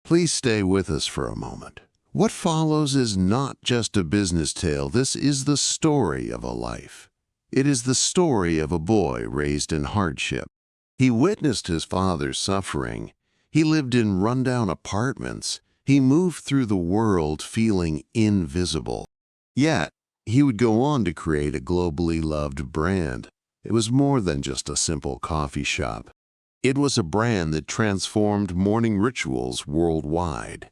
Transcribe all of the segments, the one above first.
Please stay with us for a moment. What follows is not just a business tale. This is the story of a life. It is the story of a boy raised in hardship. He witnessed his father's suffering. He lived in rundown apartments. He moved through the world feeling invisible. Yet, he would go on to create a globally loved brand. It was more than just a simple coffee shop. It was a brand that transformed morning rituals worldwide.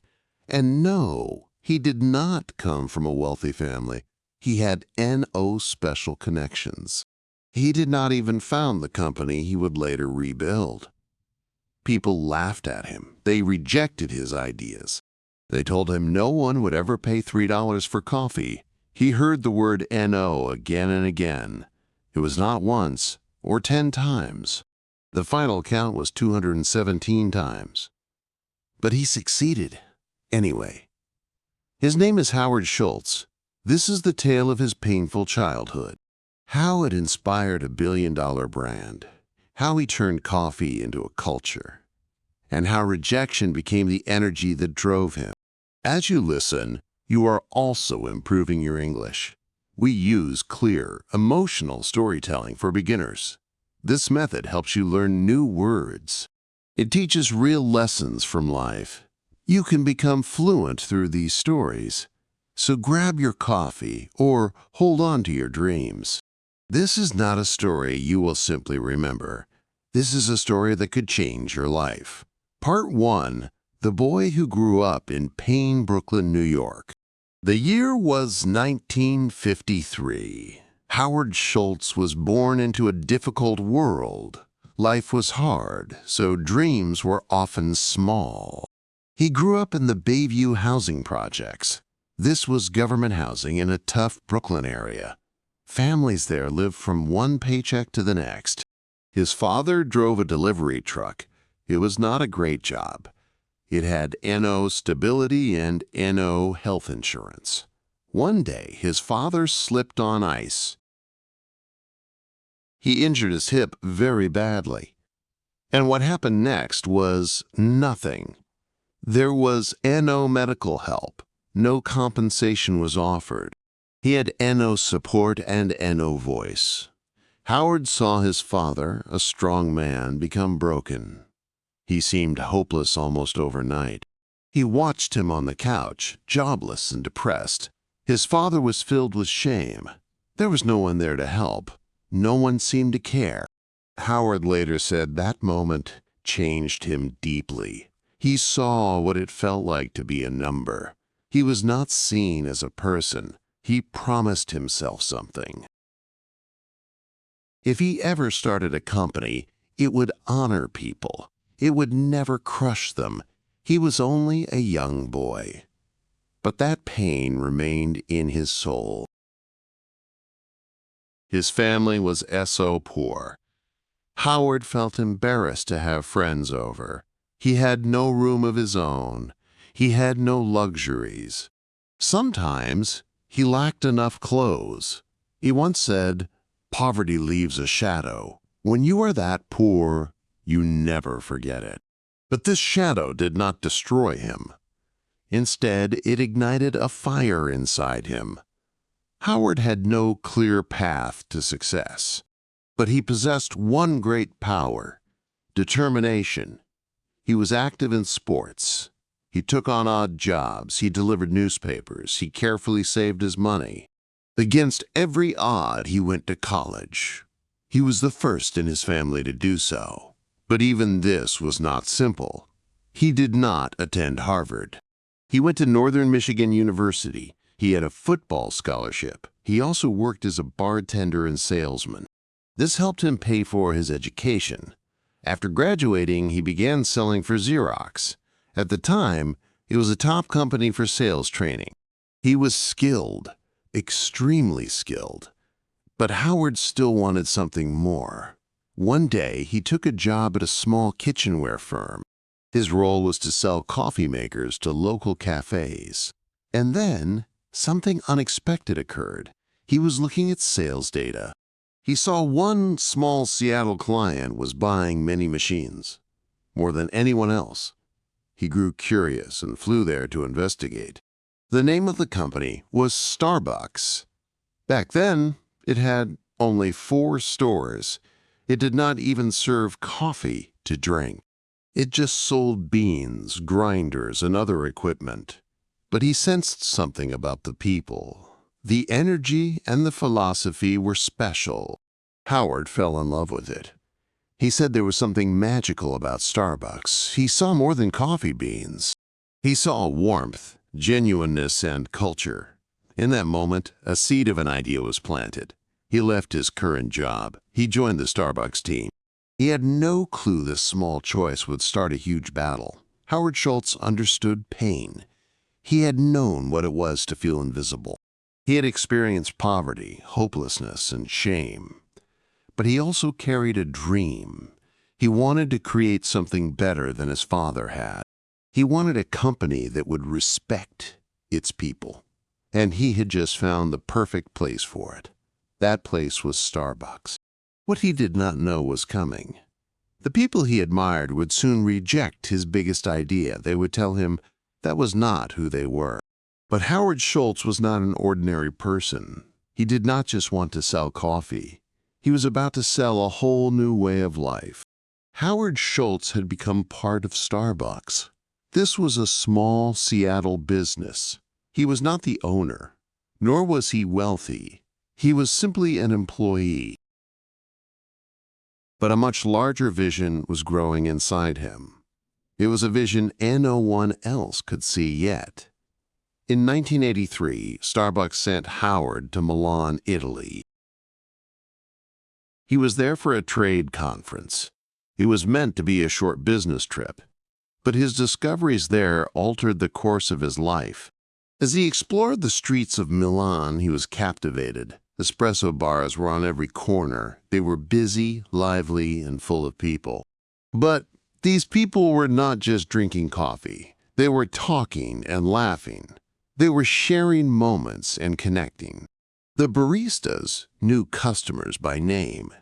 And no, he did not come from a wealthy family. He had N.O. special connections. He did not even found the company he would later rebuild. People laughed at him. They rejected his ideas. They told him no one would ever pay $3 for coffee. He heard the word N.O. again and again. It was not once or 10 times. The final count was 217 times. But he succeeded anyway. His name is Howard Schultz. This is the tale of his painful childhood. How it inspired a billion-dollar brand. How he turned coffee into a culture. And how rejection became the energy that drove him. As you listen, you are also improving your English. We use clear, emotional storytelling for beginners. This method helps you learn new words. It teaches real lessons from life. You can become fluent through these stories. So grab your coffee or hold on to your dreams. This is not a story you will simply remember. This is a story that could change your life. Part 1. The Boy Who Grew Up in Payne, Brooklyn, New York. The year was 1953. Howard Schultz was born into a difficult world. Life was hard, so dreams were often small. He grew up in the Bayview housing projects. This was government housing in a tough Brooklyn area. Families there lived from one paycheck to the next. His father drove a delivery truck. It was not a great job. It had N.O. stability and N.O. health insurance. One day, his father slipped on ice. He injured his hip very badly. And what happened next was nothing. There was N.O. medical help. No compensation was offered. He had N.O. support and N.O. voice. Howard saw his father, a strong man, become broken. He seemed hopeless almost overnight. He watched him on the couch, jobless and depressed. His father was filled with shame. There was no one there to help. No one seemed to care. Howard later said that moment changed him deeply. He saw what it felt like to be a number. He was not seen as a person. He promised himself something. If he ever started a company, it would honor people. It would never crush them. He was only a young boy. But that pain remained in his soul. His family was so poor. Howard felt embarrassed to have friends over. He had no room of his own. He had no luxuries. Sometimes he lacked enough clothes. He once said, "Poverty leaves a shadow. When you are that poor, you never forget it." But this shadow did not destroy him. Instead, it ignited a fire inside him. Howard had no clear path to success, but he possessed one great power: determination. He was active in sports. He took on odd jobs. He delivered newspapers. He carefully saved his money. Against every odd, he went to college. He was the first in his family to do so. But even this was not simple. He did not attend Harvard. He went to Northern Michigan University. He had a football scholarship. He also worked as a bartender and salesman. This helped him pay for his education. After graduating, he began selling for Xerox. At the time, it was a top company for sales training. He was skilled, extremely skilled. But Howard still wanted something more. One day, he took a job at a small kitchenware firm. His role was to sell coffee makers to local cafes. And then, something unexpected occurred. He was looking at sales data. He saw one small Seattle client was buying many machines, more than anyone else. He grew curious and flew there to investigate. The name of the company was Starbucks. Back then, it had only 4 stores. It did not even serve coffee to drink. It just sold beans, grinders, and other equipment. But he sensed something about the people. The energy and the philosophy were special. Howard fell in love with it. He said there was something magical about Starbucks. He saw more than coffee beans. He saw warmth, genuineness, and culture. In that moment, a seed of an idea was planted. He left his current job. He joined the Starbucks team. He had no clue this small choice would start a huge battle. Howard Schultz understood pain. He had known what it was to feel invisible. He had experienced poverty, hopelessness, and shame. But he also carried a dream. He wanted to create something better than his father had. He wanted a company that would respect its people. And he had just found the perfect place for it. That place was Starbucks. What he did not know was coming. The people he admired would soon reject his biggest idea. They would tell him that was not who they were. But Howard Schultz was not an ordinary person. He did not just want to sell coffee. He was about to sell a whole new way of life. Howard Schultz had become part of Starbucks. This was a small Seattle business. He was not the owner, nor was he wealthy. He was simply an employee. But a much larger vision was growing inside him. It was a vision no one else could see yet. In 1983, Starbucks sent Howard to Milan, Italy. He was there for a trade conference. It was meant to be a short business trip, but his discoveries there altered the course of his life. As he explored the streets of Milan, he was captivated. Espresso bars were on every corner. They were busy, lively, and full of people. But these people were not just drinking coffee. They were talking and laughing. They were sharing moments and connecting. The baristas knew customers by name.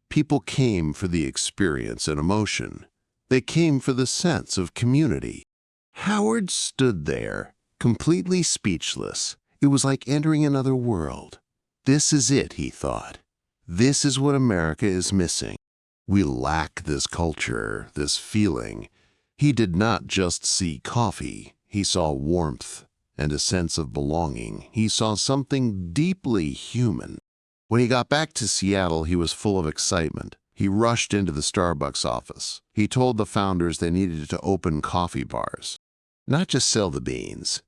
People came for the experience and emotion. They came for the sense of community. Howard stood there, completely speechless. It was like entering another world. This is it, he thought. This is what America is missing. We lack this culture, this feeling. He did not just see coffee. He saw warmth and a sense of belonging. He saw something deeply human. When he got back to Seattle, he was full of excitement. He rushed into the Starbucks office. He told the founders they needed to open coffee bars. Not just sell the beans.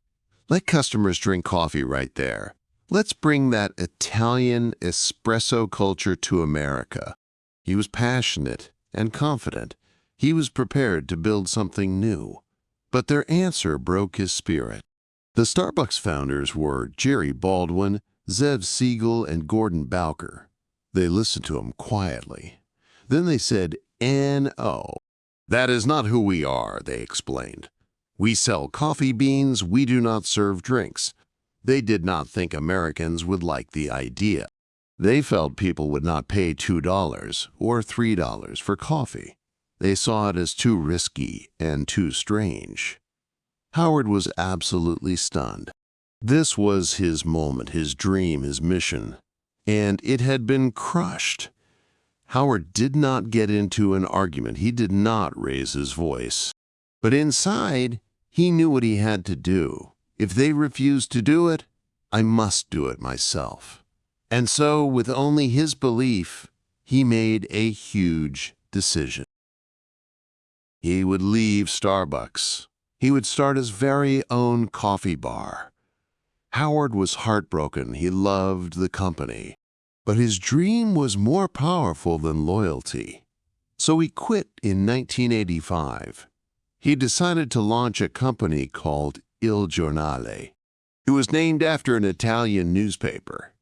Let customers drink coffee right there. Let's bring that Italian espresso culture to America. He was passionate and confident. He was prepared to build something new. But their answer broke his spirit. The Starbucks founders were Jerry Baldwin, Zev Siegel, and Gordon Bowker. They listened to him quietly. Then they said, "No. That is not who we are," they explained. "We sell coffee beans, we do not serve drinks." They did not think Americans would like the idea. They felt people would not pay $2 or $3 for coffee. They saw it as too risky and too strange. Howard was absolutely stunned. This was his moment, his dream, his mission, and it had been crushed. Howard did not get into an argument. He did not raise his voice. But inside, he knew what he had to do. If they refused to do it, I must do it myself. And so, with only his belief, he made a huge decision. He would leave Starbucks. He would start his very own coffee bar. Howard was heartbroken. He loved the company. But his dream was more powerful than loyalty. So he quit in 1985. He decided to launch a company called Il Giornale. It was named after an Italian newspaper.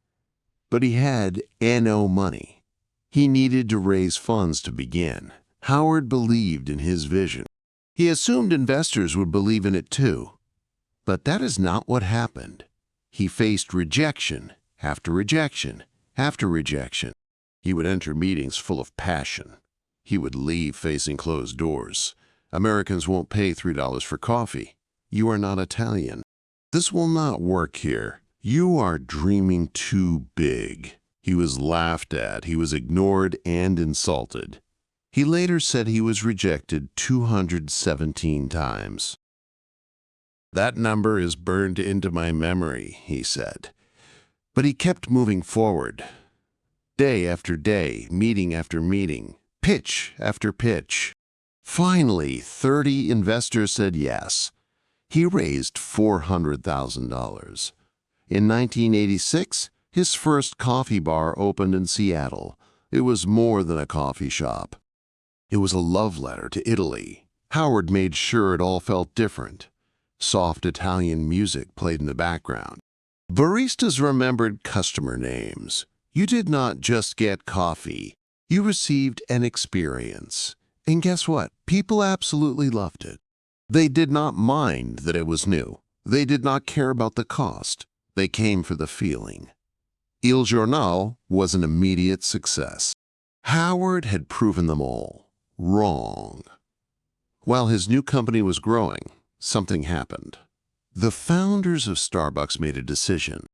But he had no money. He needed to raise funds to begin. Howard believed in his vision. He assumed investors would believe in it too. But that is not what happened. He faced rejection after rejection after rejection. He would enter meetings full of passion. He would leave facing closed doors. Americans won't pay $3 for coffee. You are not Italian. This will not work here. You are dreaming too big. He was laughed at. He was ignored and insulted. He later said he was rejected 217 times. That number is burned into my memory, he said. But he kept moving forward. Day after day, meeting after meeting, pitch after pitch. Finally, 30 investors said yes. He raised $400,000. In 1986, his first coffee bar opened in Seattle. It was more than a coffee shop. It was a love letter to Italy. Howard made sure it all felt different. Soft Italian music played in the background. Baristas remembered customer names. You did not just get coffee. You received an experience. And guess what? People absolutely loved it. They did not mind that it was new. They did not care about the cost. They came for the feeling. Il Giornale was an immediate success. Howard had proven them all wrong. While his new company was growing, something happened. The founders of Starbucks made a decision.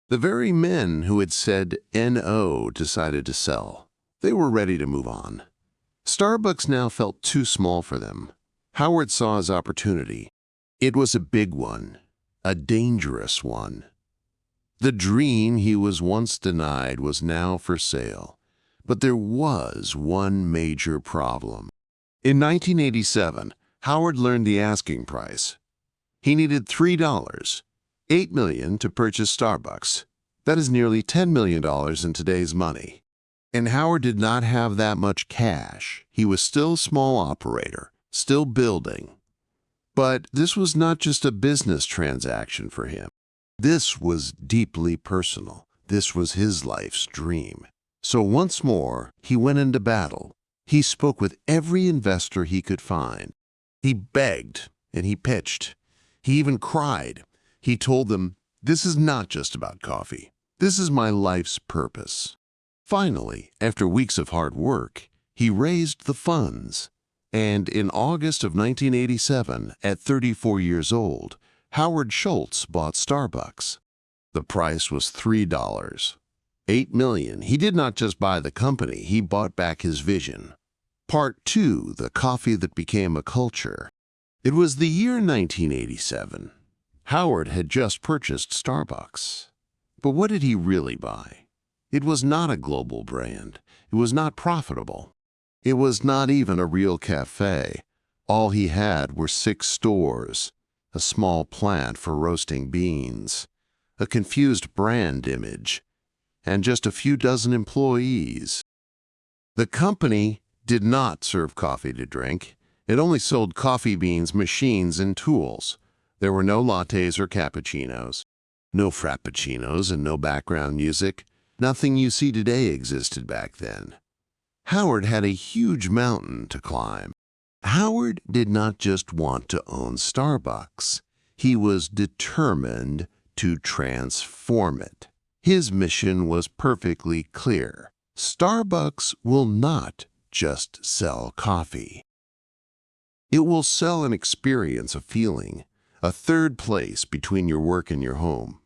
The very men who had said no decided to sell. They were ready to move on. Starbucks now felt too small for them. Howard saw his opportunity. It was a big one, a dangerous one. The dream he was once denied was now for sale. But there was one major problem. In 1987, Howard learned the asking price. He needed $3, $8 million to purchase Starbucks. That is nearly $10 million in today's money. And Howard did not have that much cash. He was still a small operator, still building. But this was not just a business transaction for him. This was deeply personal. This was his life's dream. So once more, he went into battle. He spoke with every investor he could find. He begged and he pitched. He even cried. He told them, "This is not just about coffee. This is my life's purpose." Finally, after weeks of hard work, he raised the funds. And in August of 1987, at 34 years old, Howard Schultz bought Starbucks. The price was $3. $8 million. He did not just buy the company, he bought back his vision. Part 2, the coffee that became a culture. It was the year 1987. Howard had just purchased Starbucks. But what did he really buy? It was not a global brand. It was not profitable. It was not even a real cafe. All he had were 6 stores, a small plant for roasting beans, a confused brand image, and just a few dozen employees. The company did not serve coffee to drink. It only sold coffee beans, machines, and tools. There were no lattes or cappuccinos, no frappuccinos, and no background music. Nothing you see today existed back then. Howard had a huge mountain to climb. Howard did not just want to own Starbucks. He was determined to transform it. His mission was perfectly clear. Starbucks will not just sell coffee. It will sell an experience, a feeling, a third place between your work and your home.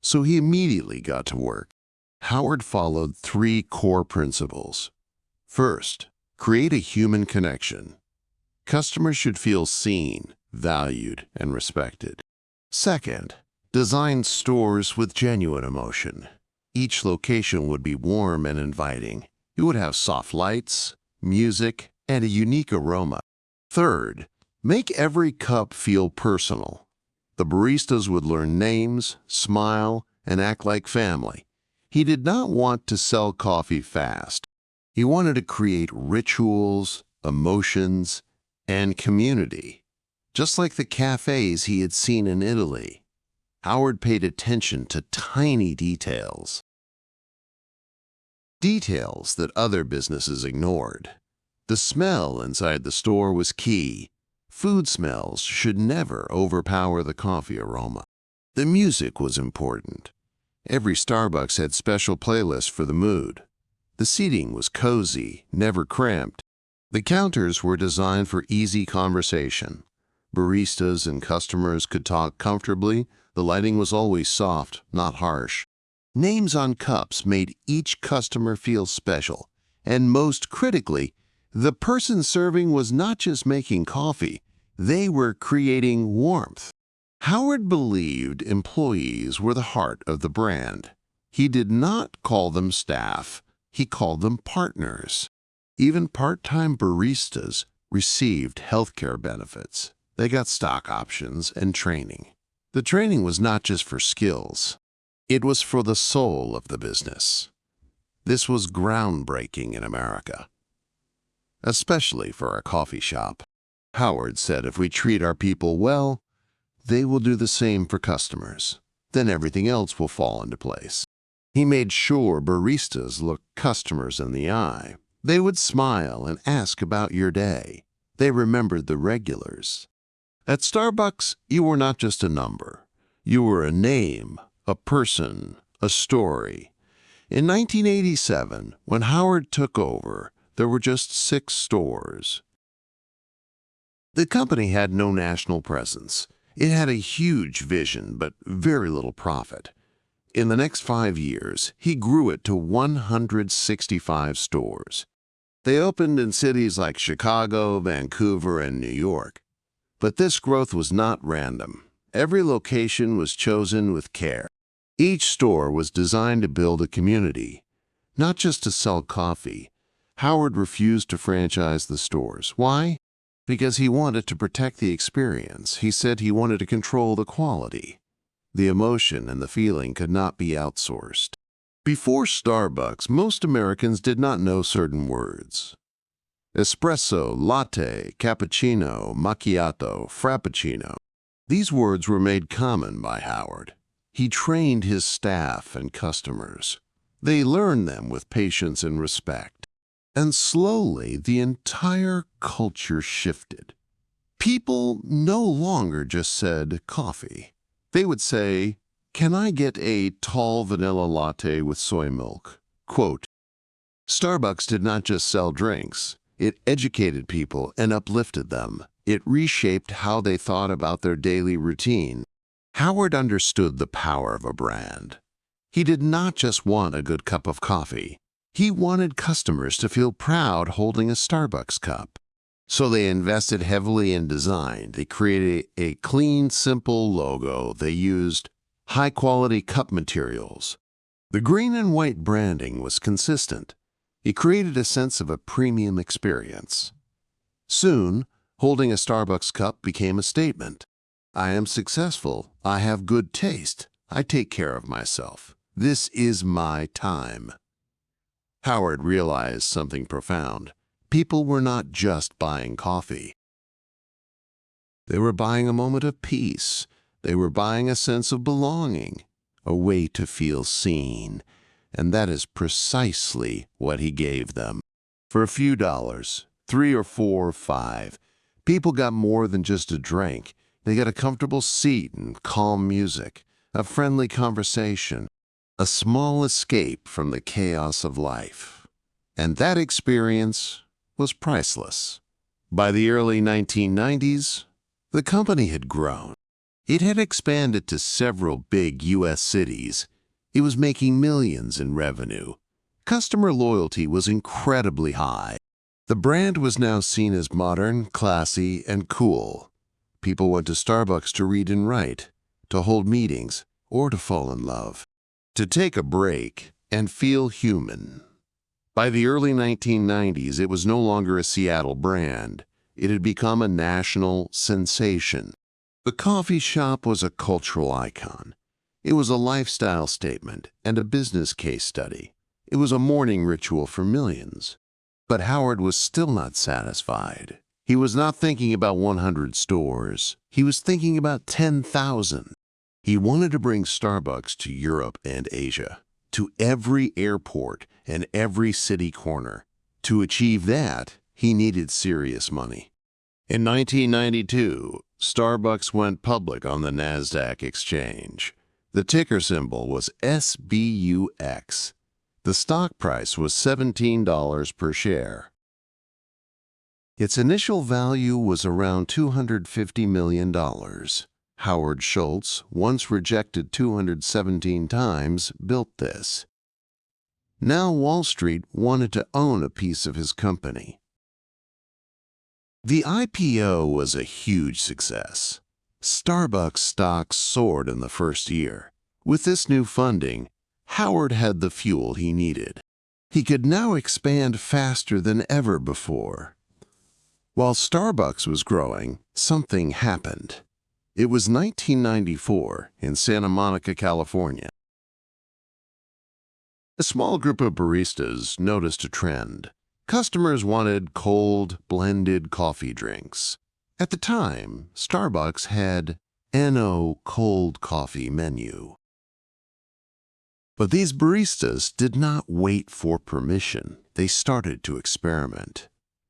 So he immediately got to work. Howard followed 3 core principles. First, create a human connection. Customers should feel seen, valued, and respected. Second, design stores with genuine emotion. Each location would be warm and inviting. It would have soft lights, music, and a unique aroma. Third, make every cup feel personal. The baristas would learn names, smile, and act like family. He did not want to sell coffee fast. He wanted to create rituals, emotions, and community. Just like the cafes he had seen in Italy, Howard paid attention to tiny details. Details that other businesses ignored. The smell inside the store was key. Food smells should never overpower the coffee aroma. The music was important. Every Starbucks had special playlists for the mood. The seating was cozy, never cramped. The counters were designed for easy conversation. Baristas and customers could talk comfortably. The lighting was always soft, not harsh. Names on cups made each customer feel special. And most critically, the person serving was not just making coffee, they were creating warmth. Howard believed employees were the heart of the brand. He did not call them staff, he called them partners. Even part-time baristas received healthcare benefits. They got stock options and training. The training was not just for skills. It was for the soul of the business. This was groundbreaking in America, especially for a coffee shop. Howard said if we treat our people well, they will do the same for customers. Then everything else will fall into place. He made sure baristas looked customers in the eye. They would smile and ask about your day. They remembered the regulars. At Starbucks, you were not just a number. You were a name, a person, a story. In 1987, when Howard took over, there were just 6 stores. The company had no national presence. It had a huge vision, but very little profit. In the next 5 years, he grew it to 165 stores. They opened in cities like Chicago, Vancouver, and New York. But this growth was not random. Every location was chosen with care. Each store was designed to build a community, not just to sell coffee. Howard refused to franchise the stores. Why? Because he wanted to protect the experience. He said he wanted to control the quality. The emotion and the feeling could not be outsourced. Before Starbucks, most Americans did not know certain words. Espresso, latte, cappuccino, macchiato, frappuccino. These words were made common by Howard. He trained his staff and customers. They learned them with patience and respect. And slowly, the entire culture shifted. People no longer just said coffee. They would say, "Can I get a tall vanilla latte with soy milk?" Quote, Starbucks did not just sell drinks. It educated people and uplifted them. It reshaped how they thought about their daily routine. Howard understood the power of a brand. He did not just want a good cup of coffee. He wanted customers to feel proud holding a Starbucks cup. So they invested heavily in design. They created a clean, simple logo. They used high-quality cup materials. The green and white branding was consistent. It created a sense of a premium experience. Soon, holding a Starbucks cup became a statement. I am successful. I have good taste. I take care of myself. This is my time. Howard realized something profound. People were not just buying coffee. They were buying a moment of peace. They were buying a sense of belonging, a way to feel seen. And that is precisely what he gave them. For a few dollars, $3 or $4 or $5, people got more than just a drink. They got a comfortable seat and calm music, a friendly conversation, a small escape from the chaos of life. And that experience was priceless. By the early 1990s, the company had grown. It had expanded to several big U.S. cities. It was making millions in revenue. Customer loyalty was incredibly high. The brand was now seen as modern, classy, and cool. People went to Starbucks to read and write, to hold meetings, or to fall in love, to take a break and feel human. By the early 1990s, it was no longer a Seattle brand. It had become a national sensation. The coffee shop was a cultural icon. It was a lifestyle statement and a business case study. It was a morning ritual for millions. But Howard was still not satisfied. He was not thinking about 100 stores. He was thinking about 10,000. He wanted to bring Starbucks to Europe and Asia, to every airport and every city corner. To achieve that, he needed serious money. In 1992, Starbucks went public on the NASDAQ exchange. The ticker symbol was SBUX. The stock price was $17 per share. Its initial value was around $250 million. Howard Schultz, once rejected 217 times, built this. Now Wall Street wanted to own a piece of his company. The IPO was a huge success. Starbucks stocks soared in the first year. With this new funding, Howard had the fuel he needed. He could now expand faster than ever before. While Starbucks was growing, something happened. It was 1994 in Santa Monica, California. A small group of baristas noticed a trend. Customers wanted cold, blended coffee drinks. At the time, Starbucks had NO cold coffee menu. But these baristas did not wait for permission. They started to experiment.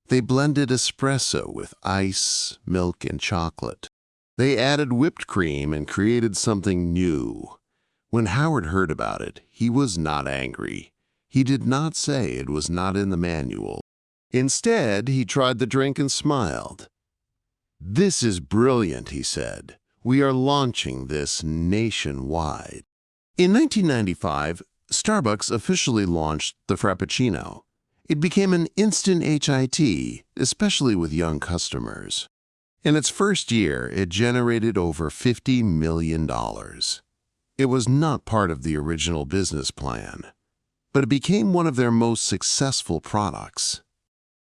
They blended espresso with ice, milk, and chocolate. They added whipped cream and created something new. When Howard heard about it, he was not angry. He did not say it was not in the manual. Instead, he tried the drink and smiled. "This is brilliant," he said. "We are launching this nationwide." In 1995, Starbucks officially launched the Frappuccino. It became an instant HIT, especially with young customers. In its first year, it generated over $50 million. It was not part of the original business plan, but it became one of their most successful products.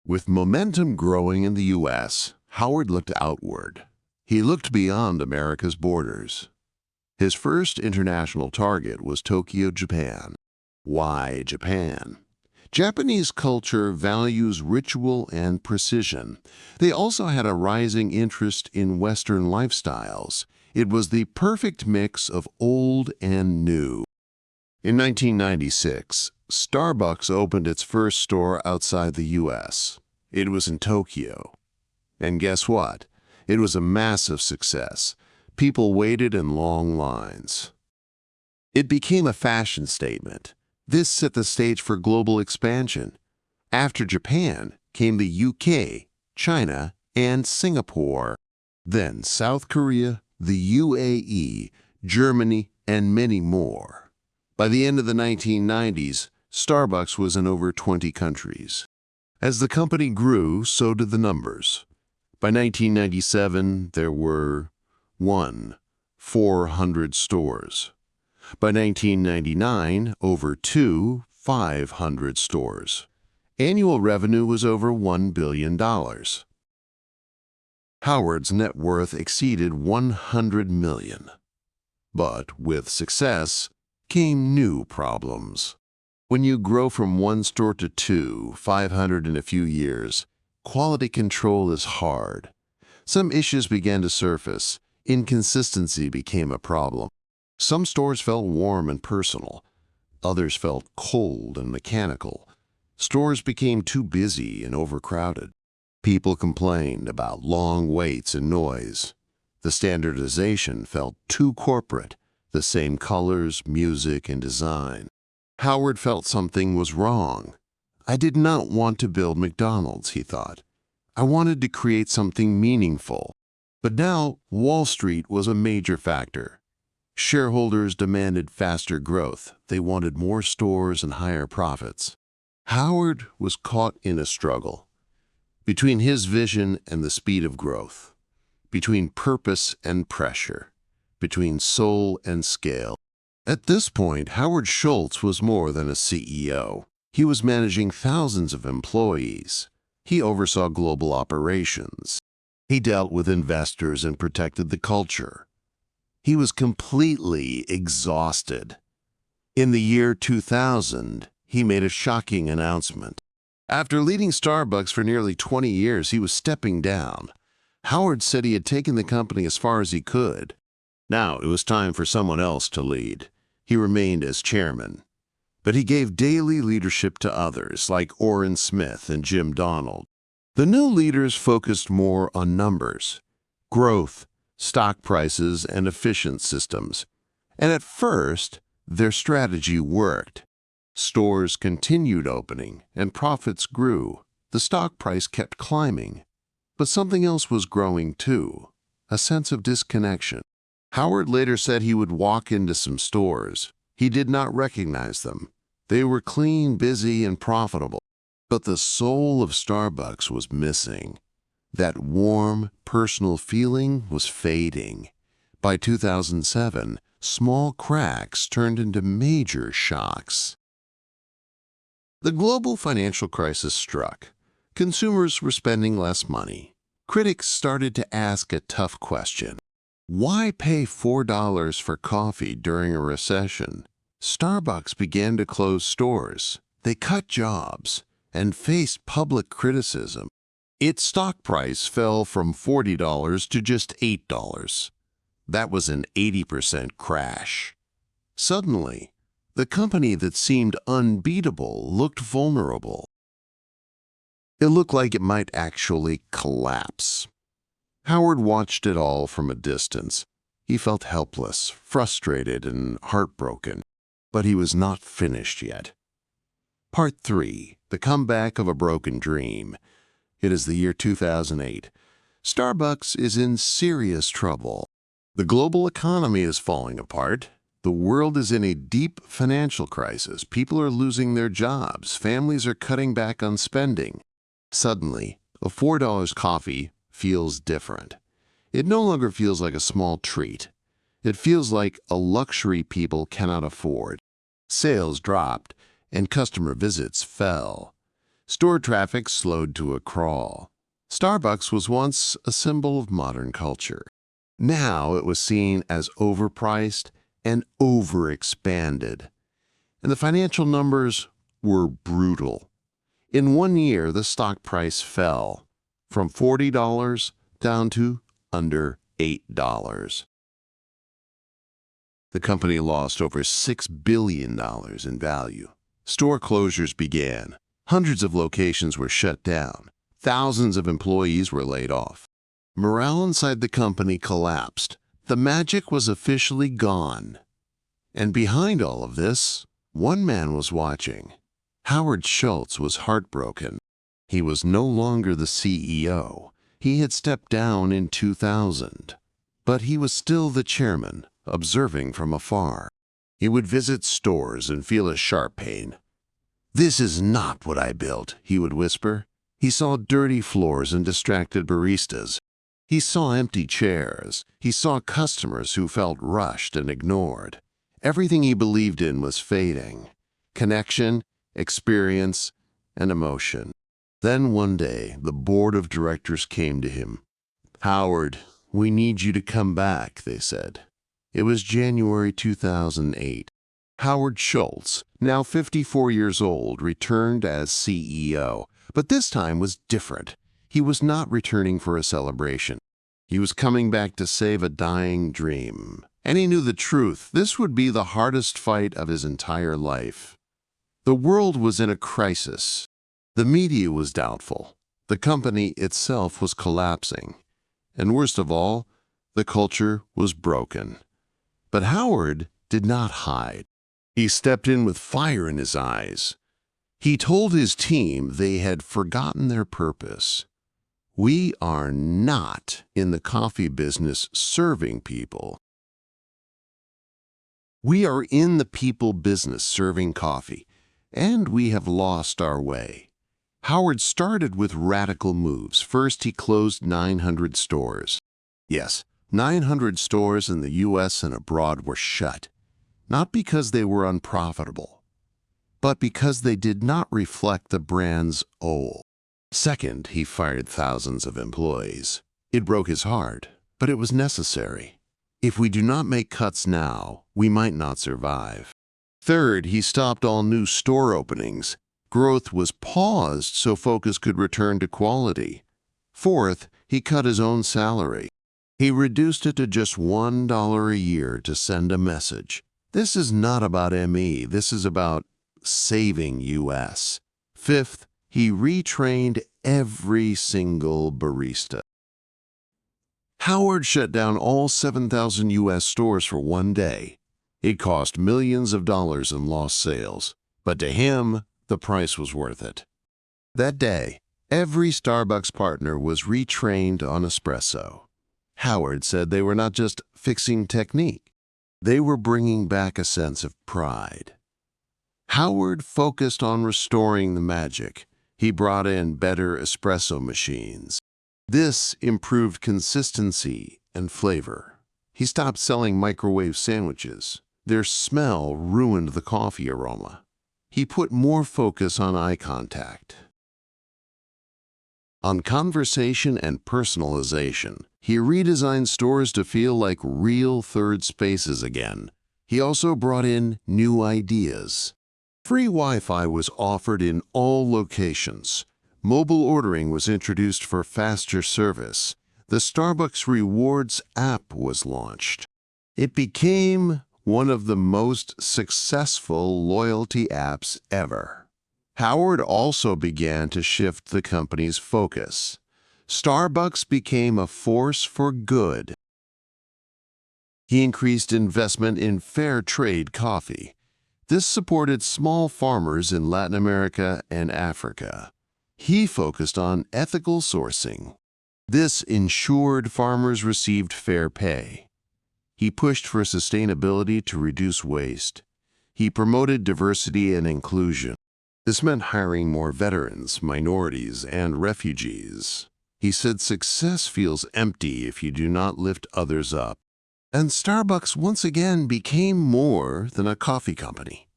With momentum growing in the U.S., Howard looked outward. He looked beyond America's borders. His first international target was Tokyo, Japan. Why Japan? Japanese culture values ritual and precision. They also had a rising interest in Western lifestyles. It was the perfect mix of old and new. In 1996, Starbucks opened its first store outside the U.S. It was in Tokyo. And guess what? It was a massive success. People waited in long lines. It became a fashion statement. This set the stage for global expansion. After Japan came the UK, China, and Singapore. Then South Korea, the UAE, Germany, and many more. By the end of the 1990s, Starbucks was in over 20 countries. As the company grew, so did the numbers. By 1997, there were 400 stores. By 1999, over 500 stores. Annual revenue was over $1 billion. Howard's net worth exceeded $100 million. But with success came new problems. When you grow from one store to 500 in a few years, quality control is hard. Some issues began to surface. Inconsistency became a problem. Some stores felt warm and personal. Others felt cold and mechanical. Stores became too busy and overcrowded. People complained about long waits and noise. The standardization felt too corporate, the same colors, music, and design. Howard felt something was wrong. I did not want to build McDonald's, he thought. I wanted to create something meaningful. But now Wall Street was a major factor. Shareholders demanded faster growth. They wanted more stores and higher profits. Howard was caught in a struggle between his vision and the speed of growth, between purpose and pressure, between soul and scale. At this point, Howard Schultz was more than a CEO. He was managing thousands of employees. He oversaw global operations. He dealt with investors and protected the culture. He was completely exhausted. In the year 2000, he made a shocking announcement. After leading Starbucks for nearly 20 years, he was stepping down. Howard said he had taken the company as far as he could. Now it was time for someone else to lead. He remained as chairman, but he gave daily leadership to others like Orrin Smith and Jim Donald. The new leaders focused more on numbers, growth, stock prices, and efficient systems. And at first, their strategy worked. Stores continued opening, and profits grew. The stock price kept climbing. But something else was growing too, a sense of disconnection. Howard later said he would walk into some stores. He did not recognize them. They were clean, busy, and profitable. But the soul of Starbucks was missing. That warm, personal feeling was fading. By 2007, small cracks turned into major shocks. The global financial crisis struck. Consumers were spending less money. Critics started to ask a tough question. Why pay $4 for coffee during a recession? Starbucks began to close stores. They cut jobs and faced public criticism. Its stock price fell from $40 to just $8. That was an 80% crash. Suddenly, the company that seemed unbeatable looked vulnerable. It looked like it might actually collapse. Howard watched it all from a distance. He felt helpless, frustrated, and heartbroken. But he was not finished yet. Part 3. The Comeback of a Broken Dream. It is the year 2008. Starbucks is in serious trouble. The global economy is falling apart. The world is in a deep financial crisis. People are losing their jobs. Families are cutting back on spending. Suddenly, a $4 coffee feels different. It no longer feels like a small treat. It feels like a luxury people cannot afford. Sales dropped, and customer visits fell. Store traffic slowed to a crawl. Starbucks was once a symbol of modern culture. Now it was seen as overpriced and overexpanded. And the financial numbers were brutal. In 1 year, the stock price fell from $40 down to under $8. The company lost over $6 billion in value. Store closures began. Hundreds of locations were shut down. Thousands of employees were laid off. Morale inside the company collapsed. The magic was officially gone. And behind all of this, one man was watching. Howard Schultz was heartbroken. He was no longer the CEO. He had stepped down in 2000. But he was still the chairman, observing from afar. He would visit stores and feel a sharp pain. "This is not what I built," he would whisper. He saw dirty floors and distracted baristas. He saw empty chairs. He saw customers who felt rushed and ignored. Everything he believed in was fading. Connection, experience, and emotion. Then one day, the board of directors came to him. "Howard, we need you to come back," they said. It was January 2008. Howard Schultz, now 54 years old, returned as CEO. But this time was different. He was not returning for a celebration. He was coming back to save a dying dream. And he knew the truth. This would be the hardest fight of his entire life. The world was in a crisis. The media was doubtful. The company itself was collapsing. And worst of all, the culture was broken. But Howard did not hide. He stepped in with fire in his eyes. He told his team they had forgotten their purpose. "We are not in the coffee business serving people. We are in the people business serving coffee, and we have lost our way." Howard started with radical moves. First, he closed 900 stores. Yes, 900 stores in the U.S. and abroad were shut, not because they were unprofitable, but because they did not reflect the brand's old. Second, he fired thousands of employees. It broke his heart, but it was necessary. If we do not make cuts now, we might not survive. Third, he stopped all new store openings. Growth was paused so focus could return to quality. Fourth, he cut his own salary. He reduced it to just $1 a year to send a message. This is not about ME, this is about saving US. Fifth, he retrained every single barista. Howard shut down all 7,000 U.S. stores for 1 day. It cost millions of dollars in lost sales, but to him, the price was worth it. That day, Every Starbucks partner was retrained on espresso. Howard said they were not just fixing technique. They were bringing back a sense of pride. Howard focused on restoring the magic. He brought in better espresso machines. This improved consistency and flavor. He stopped selling microwave sandwiches. Their smell ruined the coffee aroma. He put more focus on eye contact, on conversation and personalization. He redesigned stores to feel like real third spaces again. He also brought in new ideas. Free Wi-Fi was offered in all locations. Mobile ordering was introduced for faster service. The Starbucks Rewards app was launched. It became one of the most successful loyalty apps ever. Howard also began to shift the company's focus. Starbucks became a force for good. He increased investment in fair trade coffee. This supported small farmers in Latin America and Africa. He focused on ethical sourcing. This ensured farmers received fair pay. He pushed for sustainability to reduce waste. He promoted diversity and inclusion. This meant hiring more veterans, minorities, and refugees. He said success feels empty if you do not lift others up. And Starbucks once again became more than a coffee company.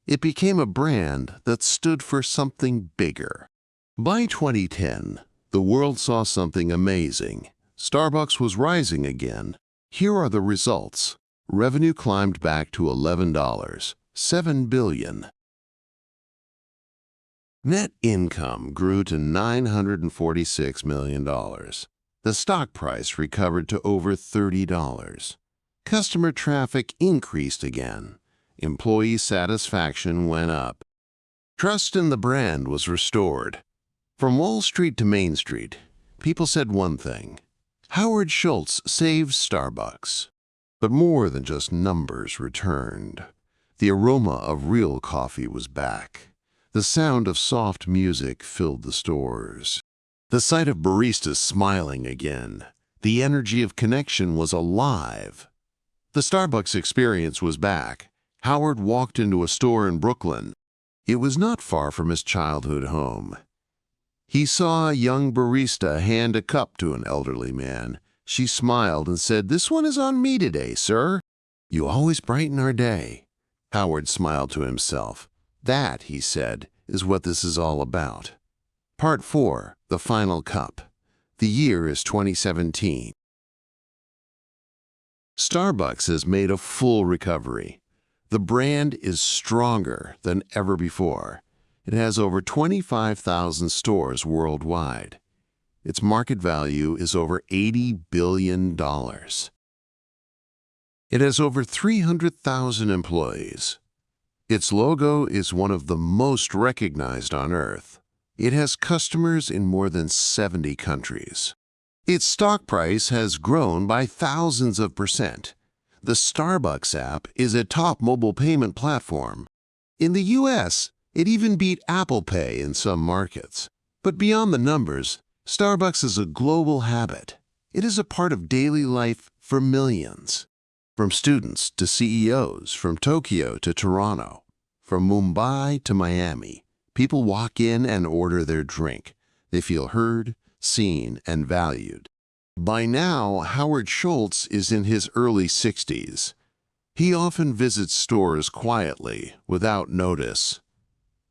It became a brand that stood for something bigger. By 2010, the world saw something amazing. Starbucks was rising again. Here are the results. Revenue climbed back to $11, $7 billion. Net income grew to $946 million. The stock price recovered to over $30. Customer traffic increased again. Employee satisfaction went up. Trust in the brand was restored. From Wall Street to Main Street, people said one thing: Howard Schultz saved Starbucks. But more than just numbers returned. The aroma of real coffee was back. The sound of soft music filled the stores. The sight of baristas smiling again. The energy of connection was alive. The Starbucks experience was back. Howard walked into a store in Brooklyn. It was not far from his childhood home. He saw a young barista hand a cup to an elderly man. She smiled and said, "This one is on me today, sir. You always brighten our day." Howard smiled to himself. That, he said, is what this is all about. Part 4, The Final Cup. The year is 2017. Starbucks has made a full recovery. The brand is stronger than ever before. It has over 25,000 stores worldwide. Its market value is over $80 billion. It has over 300,000 employees. Its logo is one of the most recognized on Earth. It has customers in more than 70 countries. Its stock price has grown by thousands of %. The Starbucks app is a top mobile payment platform. In the U.S., it even beat Apple Pay in some markets. But beyond the numbers, Starbucks is a global habit. It is a part of daily life for millions. From students to CEOs, from Tokyo to Toronto, from Mumbai to Miami, people walk in and order their drink. They feel heard, seen, and valued. By now, Howard Schultz is in his early 60s. He often visits stores quietly, without notice.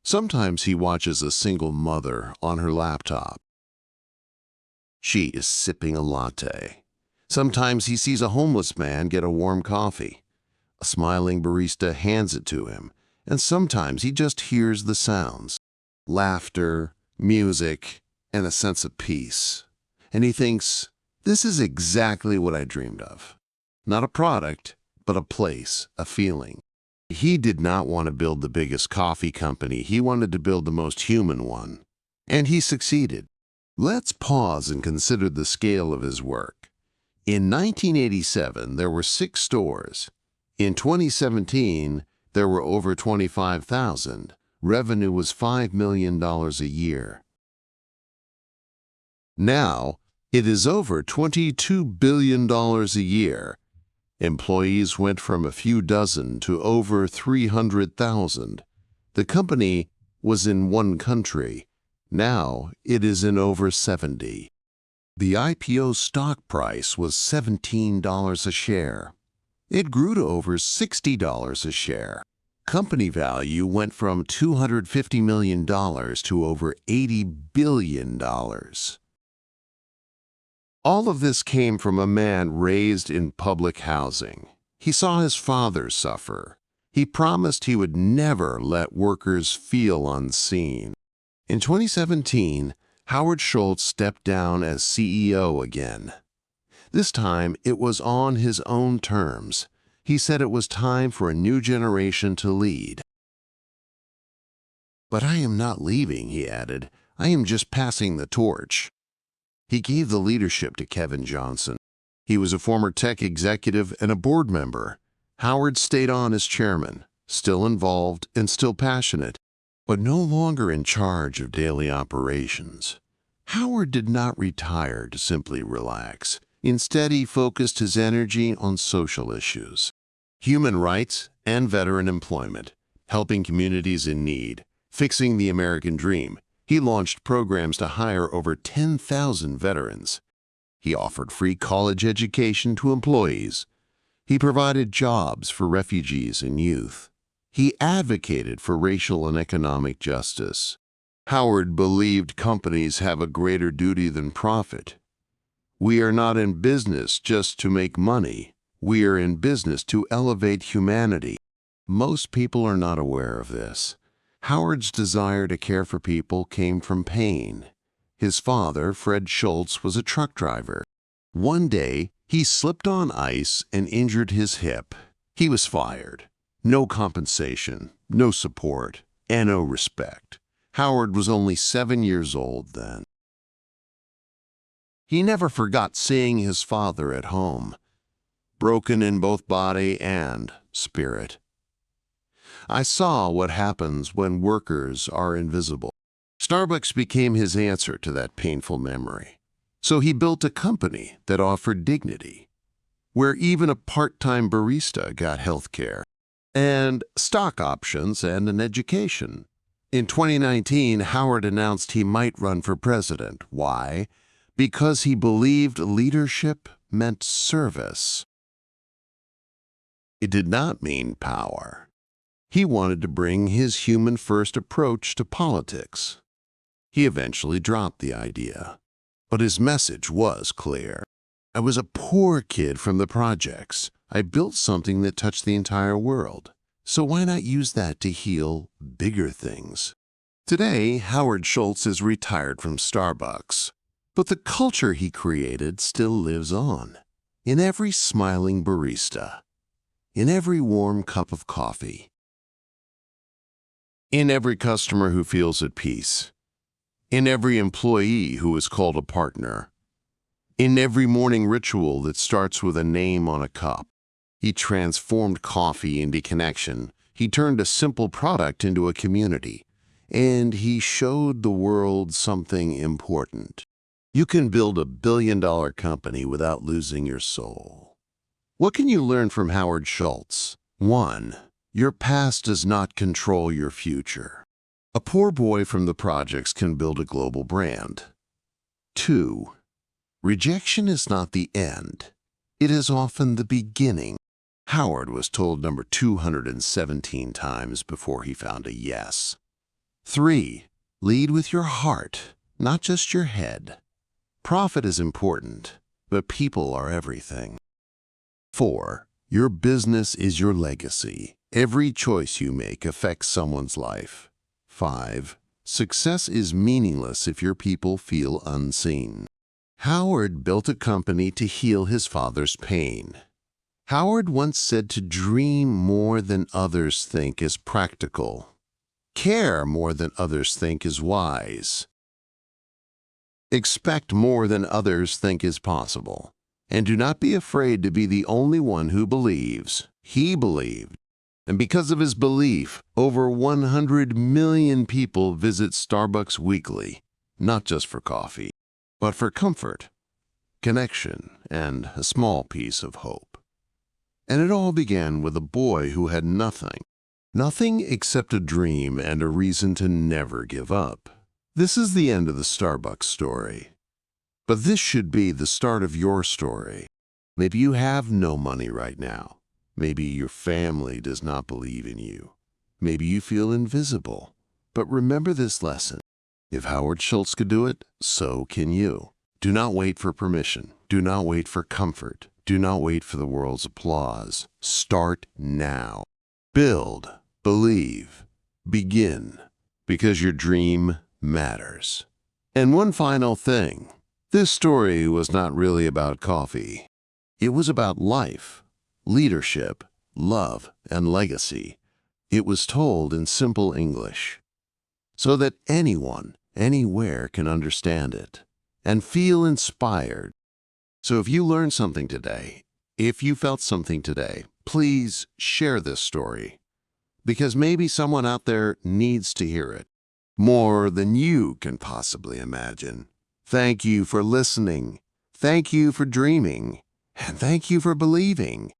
Sometimes he watches a single mother on her laptop. She is sipping a latte. Sometimes he sees a homeless man get a warm coffee. A smiling barista hands it to him, and sometimes he just hears the sounds: laughter, music, and a sense of peace. And he thinks, this is exactly what I dreamed of. Not a product, but a place, a feeling. He did not want to build the biggest coffee company. He wanted to build the most human one. And he succeeded. Let's pause and consider the scale of his work. In 1987, there were 6 stores. In 2017, there were over 25,000. Revenue was $5 million a year. Now, it is over $22 billion a year. Employees went from a few dozen to over 300,000. The company was in one country. Now it is in over 70. The IPO stock price was $17 a share. It grew to over $60 a share. Company value went from $250 million to over $80 billion. All of this came from a man raised in public housing. He saw his father suffer. He promised he would never let workers feel unseen. In 2017, Howard Schultz stepped down as CEO again. This time, it was on his own terms. He said it was time for a new generation to lead. "But I am not leaving," he added. "I am just passing the torch." He gave the leadership to Kevin Johnson. He was a former tech executive and a board member. Howard stayed on as chairman, still involved and still passionate, but no longer in charge of daily operations. Howard did not retire to simply relax. Instead, he focused his energy on social issues, human rights and veteran employment, helping communities in need, fixing the American dream. He launched programs to hire over 10,000 veterans. He offered free college education to employees. He provided jobs for refugees and youth. He advocated for racial and economic justice. Howard believed companies have a greater duty than profit. "We are not in business just to make money. We are in business to elevate humanity." Most people are not aware of this. Howard's desire to care for people came from pain. His father, Fred Schultz, was a truck driver. One day, he slipped on ice and injured his hip. He was fired. No compensation, no support, and no respect. Howard was only 7 years old then. He never forgot seeing his father at home, broken in both body and spirit. "I saw what happens when workers are invisible." Starbucks became his answer to that painful memory. So he built a company that offered dignity, where even a part-time barista got health care, and stock options and an education. In 2019, Howard announced he might run for president. Why? Because he believed leadership meant service. It did not mean power. He wanted to bring his human-first approach to politics. He eventually dropped the idea, but his message was clear. "I was a poor kid from the projects. I built something that touched the entire world. So why not use that to heal bigger things?" Today, Howard Schultz is retired from Starbucks, but the culture he created still lives on. In every smiling barista, in every warm cup of coffee, in every customer who feels at peace, in every employee who is called a partner, in every morning ritual that starts with a name on a cup. He transformed coffee into connection. He turned a simple product into a community. And he showed the world something important. You can build a billion-dollar company without losing your soul. What can you learn from Howard Schultz? 1. Your past does not control your future. A poor boy from the projects can build a global brand. 2. Rejection is not the end. It is often the beginning. Howard was told number 217 times before he found a yes. 3. Lead with your heart, not just your head. Profit is important, but people are everything. 4. Your business is your legacy. Every choice you make affects someone's life. 5. Success is meaningless if your people feel unseen. Howard built a company to heal his father's pain. Howard once said to dream more than others think is practical. Care more than others think is wise. Expect more than others think is possible. And do not be afraid to be the only one who believes. He believed. And because of his belief, over 100 million people visit Starbucks weekly, not just for coffee, but for comfort, connection, and a small piece of hope. And it all began with a boy who had nothing. Nothing except a dream and a reason to never give up. This is the end of the Starbucks story. But this should be the start of your story. Maybe you have no money right now. Maybe your family does not believe in you. Maybe you feel invisible. But remember this lesson. If Howard Schultz could do it, so can you. Do not wait for permission. Do not wait for comfort. Do not wait for the world's applause. Start now. Build, believe, begin, because your dream matters. And one final thing. This story was not really about coffee. It was about life, leadership, love, and legacy. It was told in simple English, so that anyone, anywhere can understand it and feel inspired. So if you learned something today, if you felt something today, please share this story, because maybe someone out there needs to hear it more than you can possibly imagine. Thank you for listening. Thank you for dreaming. And thank you for believing.